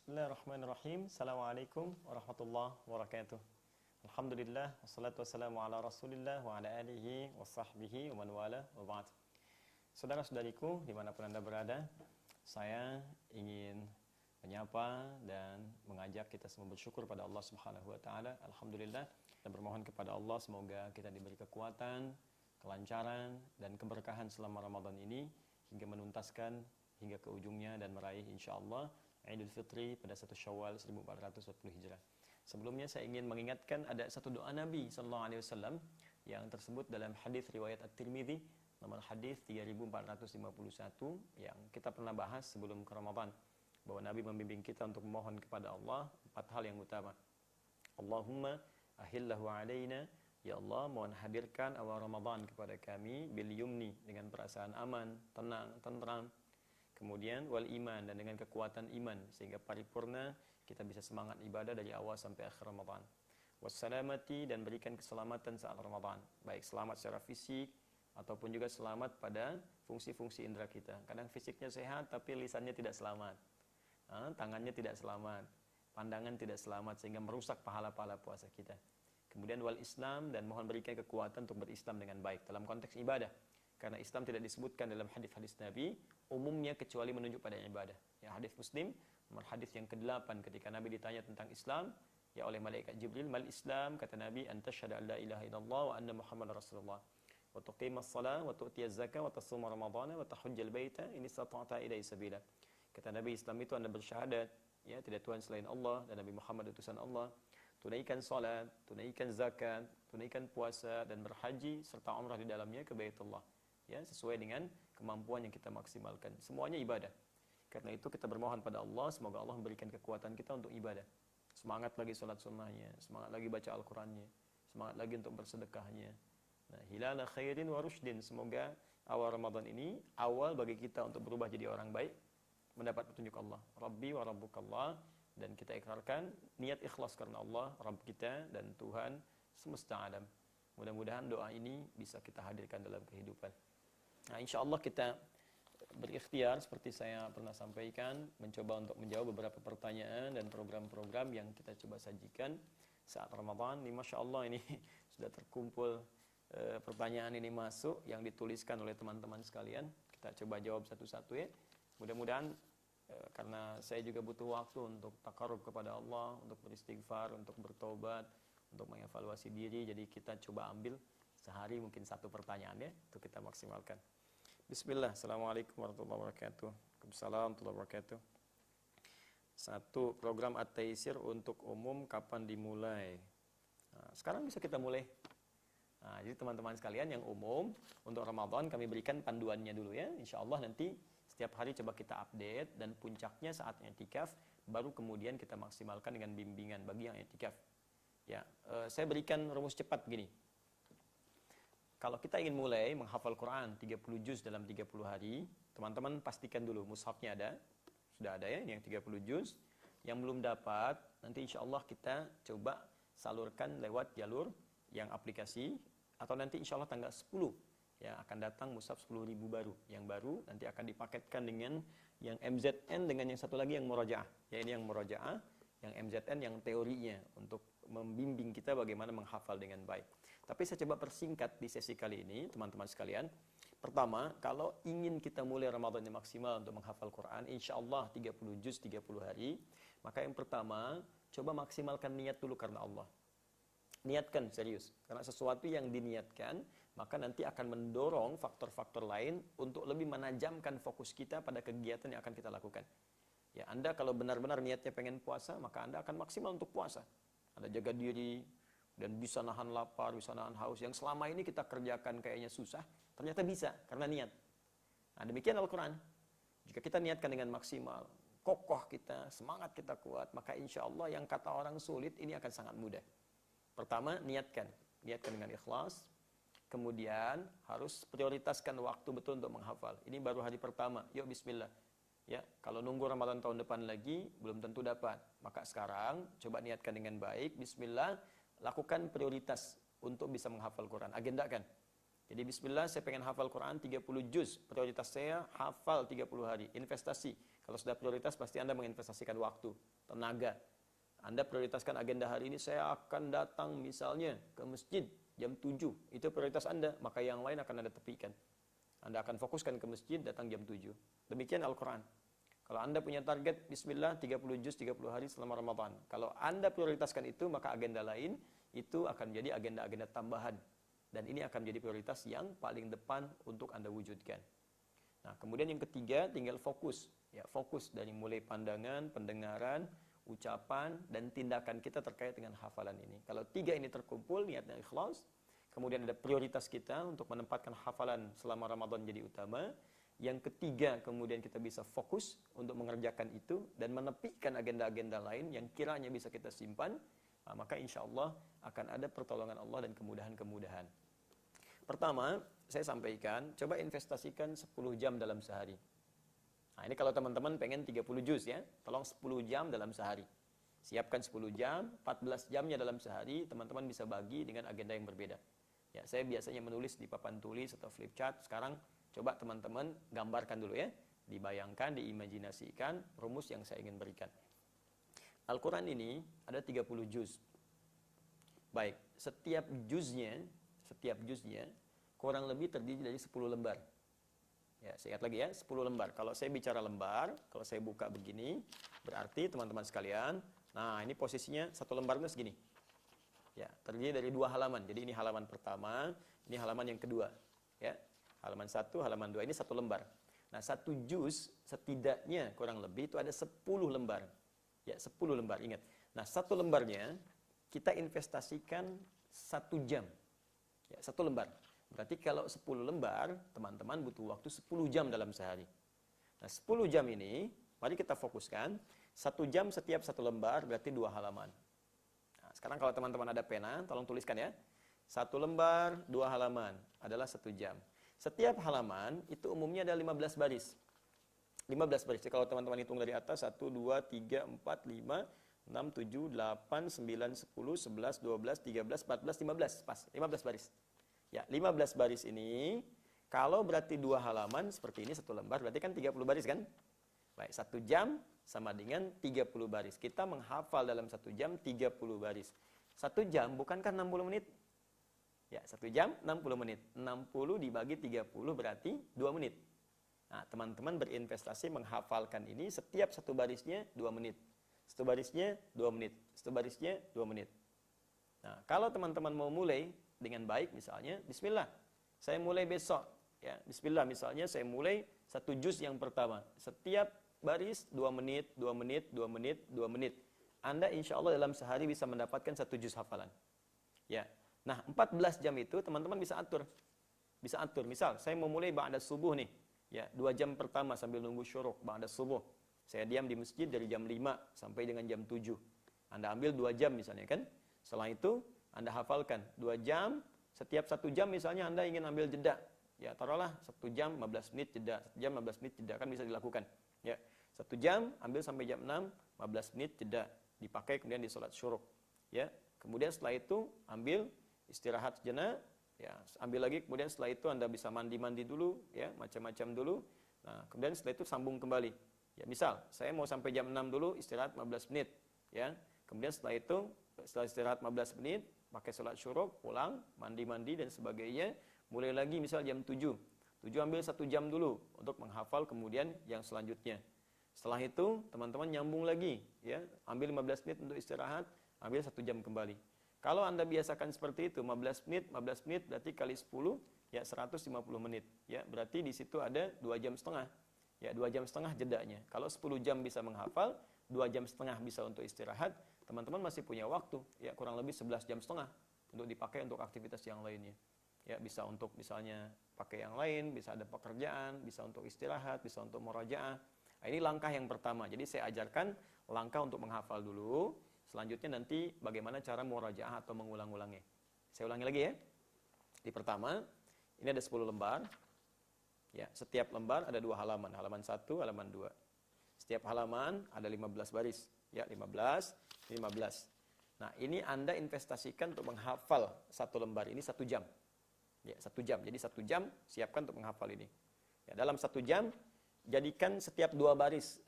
Bismillahirrahmanirrahim. Assalamualaikum warahmatullahi wabarakatuh. Alhamdulillah, wassalatu wassalamu ala rasulillah wa ala alihi wa sahbihi wa man wala wa ba'd. Saudara-saudariku dimanapun Anda berada, saya ingin menyapa dan mengajak kita semua bersyukur pada Allah Subhanahu wa taala. Alhamdulillah, dan bermohon kepada Allah semoga kita diberi kekuatan, kelancaran dan keberkahan selama Ramadan ini hingga menuntaskan hingga ke ujungnya dan meraih insyaallah Idul Fitri pada 1 Syawal 1440 Hijrah. Sebelumnya saya ingin mengingatkan ada satu doa Nabi sallallahu alaihi wasallam yang tersebut dalam hadis riwayat At-Tirmidzi nomor hadis 3451 yang kita pernah bahas sebelum ke Ramadan, bahwa Nabi membimbing kita untuk memohon kepada Allah 4 hal yang utama. Allahumma ahillahu alaina, ya Allah mohon hadirkan awal Ramadan kepada kami bil yumni, dengan perasaan aman, tenang, tentram. Kemudian wal iman, dan dengan kekuatan iman sehingga paripurna kita bisa semangat ibadah dari awal sampai akhir Ramadan. Wassalamati, dan berikan keselamatan saat Ramadan, baik selamat secara fisik ataupun juga selamat pada fungsi-fungsi indera kita. Kadang fisiknya sehat tapi lisannya tidak selamat, tangannya tidak selamat, pandangan tidak selamat, sehingga merusak pahala-pahala puasa kita. Kemudian wal Islam, dan mohon berikan kekuatan untuk berislam dengan baik dalam konteks ibadah. Karena Islam tidak disebutkan dalam hadis-hadis Nabi umumnya kecuali menunjuk pada ibadah. Ya, hadis Muslim nomor hadis yang ke-8 ketika Nabi ditanya tentang Islam ya oleh malaikat Jibril, mal Islam, kata Nabi, antasyhadu an la ilaha illallah wa anna Muhammadar Rasulullah wa tuqimas shalah wa tu'tiyaz zakah wa tasuma ramadhana wa tahujjal baita in istata'ta ilaihi sabila. Kata Nabi, Islam itu Anda bersyahadat ya tidak Tuhan selain Allah dan Nabi Muhammad utusan Allah, tunaikan salat, tunaikan zakat, tunaikan puasa dan berhaji serta umrah di dalamnya ke Baitullah. Ya, sesuai dengan kemampuan yang kita maksimalkan. Semuanya ibadah. Karena itu kita bermohon pada Allah, semoga Allah memberikan kekuatan kita untuk ibadah. Semangat lagi salat sunnahnya, semangat lagi baca Al-Qur'annya, semangat lagi untuk bersedekahnya. Nah, hilala khairin wa rushdin, semoga awal Ramadan ini awal bagi kita untuk berubah jadi orang baik, mendapat petunjuk Allah. Rabbi wa rabbukallah, dan kita ikrarkan niat ikhlas karena Allah, Rabb kita dan Tuhan semesta alam. Mudah-mudahan doa ini bisa kita hadirkan dalam kehidupan. Nah, insya Allah kita berikhtiar seperti saya pernah sampaikan, mencoba untuk menjawab beberapa pertanyaan dan program-program yang kita coba sajikan saat Ramadan. Ini Masya Allah ini sudah terkumpul pertanyaan ini masuk yang dituliskan oleh teman-teman sekalian. Kita coba jawab satu-satu ya. Mudah-mudahan karena saya juga butuh waktu untuk takarub kepada Allah, untuk beristighfar, untuk bertobat, untuk mengevaluasi diri. Jadi kita coba ambil sehari mungkin satu pertanyaan ya, itu kita maksimalkan. Bismillah. Assalamualaikum warahmatullahi wabarakatuh. Waalaikumsalam warahmatullahi wabarakatuh. Satu, program At-Taisir untuk umum kapan dimulai? Nah, sekarang bisa kita mulai. Nah, jadi teman-teman sekalian yang umum untuk Ramadan kami berikan panduannya dulu ya. Insya Allah nanti setiap hari coba kita update, dan puncaknya saat i'tikaf baru kemudian kita maksimalkan dengan bimbingan bagi yang i'tikaf. Ya, saya berikan rumus cepat begini. Kalau kita ingin mulai menghafal Quran 30 juz dalam 30 hari, teman-teman pastikan dulu mushafnya ada. Sudah ada ya, yang 30 juz. Yang belum dapat, nanti insya Allah kita coba salurkan lewat jalur yang aplikasi, atau nanti insya Allah tanggal 10 ya akan datang mushaf 10.000 baru. Yang baru nanti akan dipaketkan dengan yang MZN, dengan yang satu lagi yang murajaah. Ya, ini yang murajaah, yang MZN yang teorinya untuk membimbing kita bagaimana menghafal dengan baik. Tapi saya coba persingkat di sesi kali ini, teman-teman sekalian. Pertama, kalau ingin kita mulai Ramadan yang maksimal untuk menghafal Quran, insya Allah 30 juz 30 hari, maka yang pertama, coba maksimalkan niat dulu karena Allah. Niatkan serius, karena sesuatu yang diniatkan, maka nanti akan mendorong faktor-faktor lain untuk lebih menajamkan fokus kita pada kegiatan yang akan kita lakukan. Ya, Anda kalau benar-benar niatnya pengen puasa, maka Anda akan maksimal untuk puasa. Anda jaga diri dan bisa nahan lapar, bisa nahan haus. Yang selama ini kita kerjakan kayaknya susah, ternyata bisa karena niat. Nah, demikian Al-Quran. Jika kita niatkan dengan maksimal, kokoh kita, semangat kita kuat, maka insya Allah yang kata orang sulit ini akan sangat mudah. Pertama, niatkan dengan ikhlas. Kemudian harus prioritaskan waktu betul untuk menghafal. Ini baru hari pertama, yuk bismillah. Ya, kalau nunggu Ramadan tahun depan lagi belum tentu dapat. Maka sekarang coba niatkan dengan baik, bismillah, lakukan prioritas untuk bisa menghafal Quran. Agendakan. Jadi bismillah, saya pengen hafal Quran 30 juz. Prioritas saya hafal 30 hari. Investasi. Kalau sudah prioritas pasti Anda menginvestasikan waktu, tenaga. Anda prioritaskan agenda hari ini, saya akan datang misalnya ke masjid jam 7. Itu prioritas Anda, maka yang lain akan Anda tepikan. Anda akan fokuskan ke masjid, datang jam 7. Demikian Al-Quran. Kalau Anda punya target, bismillah, 30 juz, 30 hari selama Ramadan. Kalau Anda prioritaskan itu, maka agenda lain itu akan menjadi agenda-agenda tambahan. Dan ini akan menjadi prioritas yang paling depan untuk Anda wujudkan. Nah, kemudian yang ketiga, tinggal fokus. Ya, fokus dari mulai pandangan, pendengaran, ucapan, dan tindakan kita terkait dengan hafalan ini. Kalau tiga ini terkumpul, niatnya ikhlas, kemudian ada prioritas kita untuk menempatkan hafalan selama Ramadan jadi utama. Yang ketiga, kemudian kita bisa fokus untuk mengerjakan itu dan menepikan agenda-agenda lain yang kiranya bisa kita simpan. Nah, maka insya Allah akan ada pertolongan Allah dan kemudahan-kemudahan. Pertama, saya sampaikan, coba investasikan 10 jam dalam sehari. Nah, ini kalau teman-teman pengen 30 juz ya, tolong 10 jam dalam sehari. Siapkan 10 jam, 14 jamnya dalam sehari, teman-teman bisa bagi dengan agenda yang berbeda. Ya, saya biasanya menulis di papan tulis atau flip chart. Sekarang coba teman-teman gambarkan dulu ya, dibayangkan, diimajinasikan rumus yang saya ingin berikan. Al-Quran ini ada 30 juz. Baik, setiap juznya kurang lebih terdiri dari 10 lembar. Ya, saya ingat lagi ya, 10 lembar. Kalau saya bicara lembar, kalau saya buka begini, berarti teman-teman sekalian, nah ini posisinya satu lembarnya segini. Ya, terdiri dari 2 halaman. Jadi ini halaman pertama, ini halaman yang kedua. Ya, halaman 1, halaman 2, ini satu lembar. Nah, satu juz setidaknya kurang lebih itu ada 10 lembar. Ya, 10 lembar, ingat. Nah, satu lembarnya kita investasikan 1 jam. Ya, 1 lembar. Berarti kalau 10 lembar, teman-teman butuh waktu 10 jam dalam sehari. Nah, 10 jam ini, mari kita fokuskan. 1 jam setiap 1 lembar, berarti 2 halaman. Nah, sekarang kalau teman-teman ada pena, tolong tuliskan ya. 1 lembar, 2 halaman, adalah 1 jam. Setiap halaman, itu umumnya ada 15 baris. 15 baris. Jadi kalau teman-teman hitung dari atas, 1, 2, 3, 4, 5, 6, 7, 8, 9, 10, 11, 12, 13, 14, 15. Pas, 15 baris. Ya, 15 baris ini, kalau berarti 2 halaman, seperti ini 1 lembar, berarti kan 30 baris kan? Baik, 1 jam sama dengan 30 baris. Kita menghafal dalam 1 jam 30 baris. 1 jam bukankah 60 menit? Ya, 1 jam 60 menit. 60 dibagi 30 berarti 2 menit. Nah, teman-teman berinvestasi menghafalkan ini setiap 1 barisnya 2 menit. 1 barisnya 2 menit. 1 barisnya 2 menit. Nah, kalau teman-teman mau mulai dengan baik misalnya, bismillah, saya mulai besok. Ya, bismillah misalnya saya mulai 1 juz yang pertama. Setiap baris 2 menit, 2 menit, 2 menit, 2 menit. Anda insya Allah dalam sehari bisa mendapatkan 1 juz hafalan. Ya. Nah, 14 jam itu teman-teman bisa atur. Bisa atur. Misal, saya mau mulai ba'da subuh nih. Ya, 2 jam pertama sambil nunggu syuruk ba'da subuh. Saya diam di masjid dari jam 5 sampai dengan jam 7. Anda ambil 2 jam misalnya kan. Setelah itu, Anda hafalkan 2 jam, setiap 1 jam misalnya Anda ingin ambil jeda. Ya, taruhlah 1 jam 15 menit jeda, 1 jam 15 menit jeda, kan bisa dilakukan. Ya, 1 jam ambil sampai jam 6, 15 menit jeda, dipakai kemudian di sholat syuruk. Ya, kemudian setelah itu ambil istirahat sejenak, ya, ambil lagi, kemudian setelah itu Anda bisa mandi-mandi dulu, ya, macam-macam dulu. Nah, kemudian setelah itu sambung kembali. Ya, misal saya mau sampai jam 6 dulu, istirahat 15 menit, ya. Kemudian setelah itu, setelah istirahat 15 menit, pakai sholat syuruk, pulang, mandi-mandi dan sebagainya, mulai lagi misal jam 7. 7 ambil 1 jam dulu untuk menghafal kemudian yang selanjutnya. Setelah itu, teman-teman nyambung lagi, ya, ambil 15 menit untuk istirahat, ambil 1 jam kembali. Kalau Anda biasakan seperti itu, 15 menit berarti kali 10, ya 150 menit. Ya, berarti di situ ada 2 jam setengah. Ya, 2 jam setengah jedanya. Kalau 10 jam bisa menghafal, 2 jam setengah bisa untuk istirahat, teman-teman masih punya waktu, ya kurang lebih 11 jam setengah untuk dipakai untuk aktivitas yang lainnya. Ya, bisa untuk misalnya pakai yang lain, bisa ada pekerjaan, bisa untuk istirahat, bisa untuk murajaah. Nah, ini langkah yang pertama. Jadi saya ajarkan langkah untuk menghafal dulu. Selanjutnya nanti bagaimana cara murajaah atau mengulang-ulangnya. Saya ulangi lagi ya. Di pertama, ini ada 10 lembar. Ya, setiap lembar ada 2 halaman. Halaman 1, halaman 2. Setiap halaman ada 15 baris. Ya, 15, 15. Nah, ini Anda investasikan untuk menghafal 1 lembar ini 1 jam. Ya, 1 jam. Jadi 1 jam siapkan untuk menghafal ini. Ya, dalam 1 jam jadikan setiap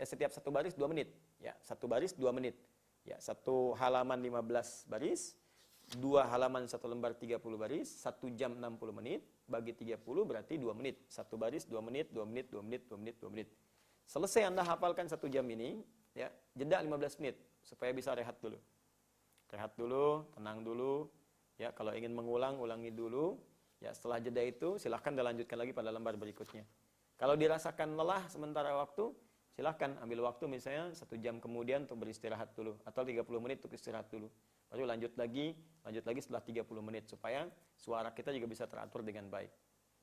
setiap satu baris 2 menit. Ya, satu baris 2 menit. Ya, satu halaman 15 baris, 2 halaman 1 lembar 30 baris, 1 jam 60 menit, bagi 30 berarti 2 menit. Satu baris 2 menit, 2 menit, 2 menit, 2 menit, 2 menit. Selesai Anda hafalkan 1 jam ini, ya, jeda 15 menit supaya bisa rehat dulu. Rehat dulu, tenang dulu. Ya, kalau ingin mengulang, ulangi dulu. Ya, setelah jeda itu silahkan dilanjutkan lagi pada lembar berikutnya. Kalau dirasakan lelah sementara waktu, silahkan ambil waktu misalnya 1 jam kemudian untuk beristirahat dulu, atau 30 menit untuk istirahat dulu. Baru lanjut lagi setelah 30 menit supaya suara kita juga bisa teratur dengan baik.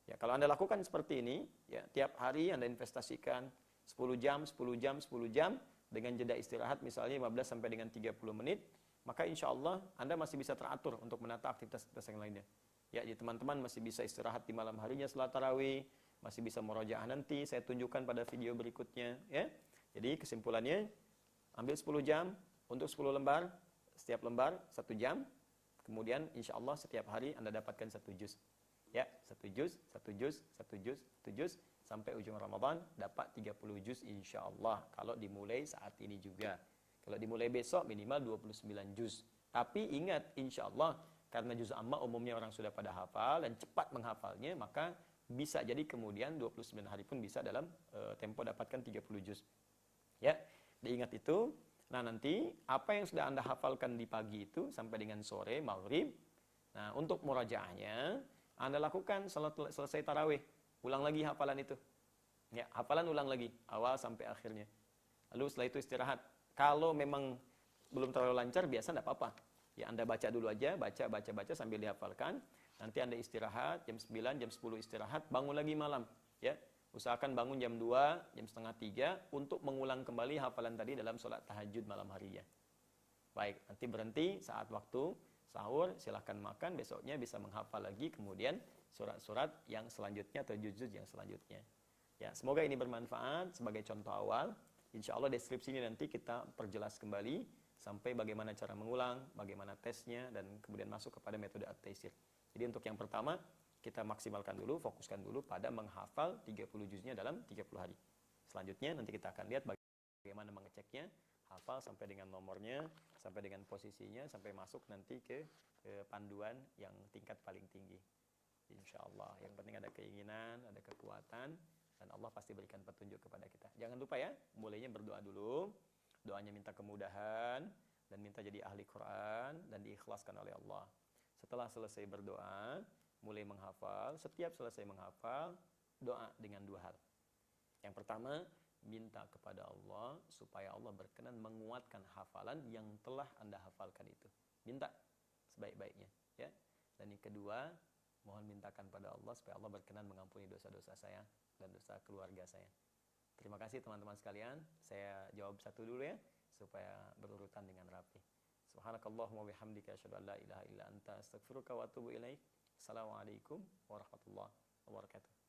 Ya, kalau Anda lakukan seperti ini, ya, tiap hari Anda investasikan 10 jam, 10 jam, 10 jam dengan jeda istirahat misalnya 15 sampai dengan 30 menit, maka insya Allah Anda masih bisa teratur untuk menata aktivitas-aktivitas yang lainnya. Ya, jadi teman-teman masih bisa istirahat di malam harinya setelah tarawih, masih bisa murojaah nanti, saya tunjukkan pada video berikutnya. Ya, jadi kesimpulannya, ambil 10 jam untuk 10 lembar, setiap lembar 1 jam, kemudian insya Allah setiap hari Anda dapatkan 1 juz. Ya, 1 juz, 1 juz, 1 juz, 1 juz, sampai ujung Ramadan dapat 30 juz insya Allah. Kalau dimulai saat ini juga. Kalau dimulai besok minimal 29 juz. Tapi ingat, insya Allah, karena juz amma umumnya orang sudah pada hafal dan cepat menghafalnya, maka bisa jadi kemudian 29 hari pun bisa dalam tempo dapatkan 30 juz. Ya, diingat itu. Nah, nanti apa yang sudah Anda hafalkan di pagi itu sampai dengan sore, maghrib. Nah, untuk murajaahnya, Anda lakukan selesai tarawih. Ulang lagi hafalan itu. Ya, hafalan ulang lagi, awal sampai akhirnya. Lalu setelah itu istirahat. Kalau memang belum terlalu lancar, biasa tidak apa-apa. Ya, Anda baca dulu aja, baca sambil dihafalkan. Nanti Anda istirahat, jam 9, jam 10 istirahat, bangun lagi malam. Ya, usahakan bangun jam 2, jam setengah 3, untuk mengulang kembali hafalan tadi dalam sholat tahajud malam harinya. Baik, nanti berhenti saat waktu sahur, silahkan makan, besoknya bisa menghafal lagi, kemudian surat-surat yang selanjutnya atau juz-juz yang selanjutnya. Ya, semoga ini bermanfaat sebagai contoh awal. Insya Allah deskripsi ini nanti kita perjelas kembali sampai bagaimana cara mengulang, bagaimana tesnya, dan kemudian masuk kepada metode at-taisir. Jadi untuk yang pertama, kita maksimalkan dulu, fokuskan dulu pada menghafal 30 juznya dalam 30 hari. Selanjutnya nanti kita akan lihat bagaimana mengeceknya, hafal sampai dengan nomornya, sampai dengan posisinya, sampai masuk nanti ke panduan yang tingkat paling tinggi. Insya Allah. Yang penting ada keinginan, ada kekuatan, dan Allah pasti berikan petunjuk kepada kita. Jangan lupa ya, mulainya berdoa dulu. Doanya minta kemudahan, dan minta jadi ahli Quran, dan diikhlaskan oleh Allah. Setelah selesai berdoa, mulai menghafal. Setiap selesai menghafal, doa dengan 2 hal. Yang pertama, minta kepada Allah supaya Allah berkenan menguatkan hafalan yang telah Anda hafalkan itu. Minta sebaik-baiknya, ya. Dan yang kedua, mohon mintakan pada Allah supaya Allah berkenan mengampuni dosa-dosa saya dan dosa keluarga saya. Terima kasih teman-teman sekalian. Saya jawab satu dulu ya, supaya berurutan dengan rapi. Subhanakallahumma bihamdika asyhadu an la ilaha illa anta astaghfiruka wa atubu ilaik. Assalamualaikum warahmatullahi wabarakatuh.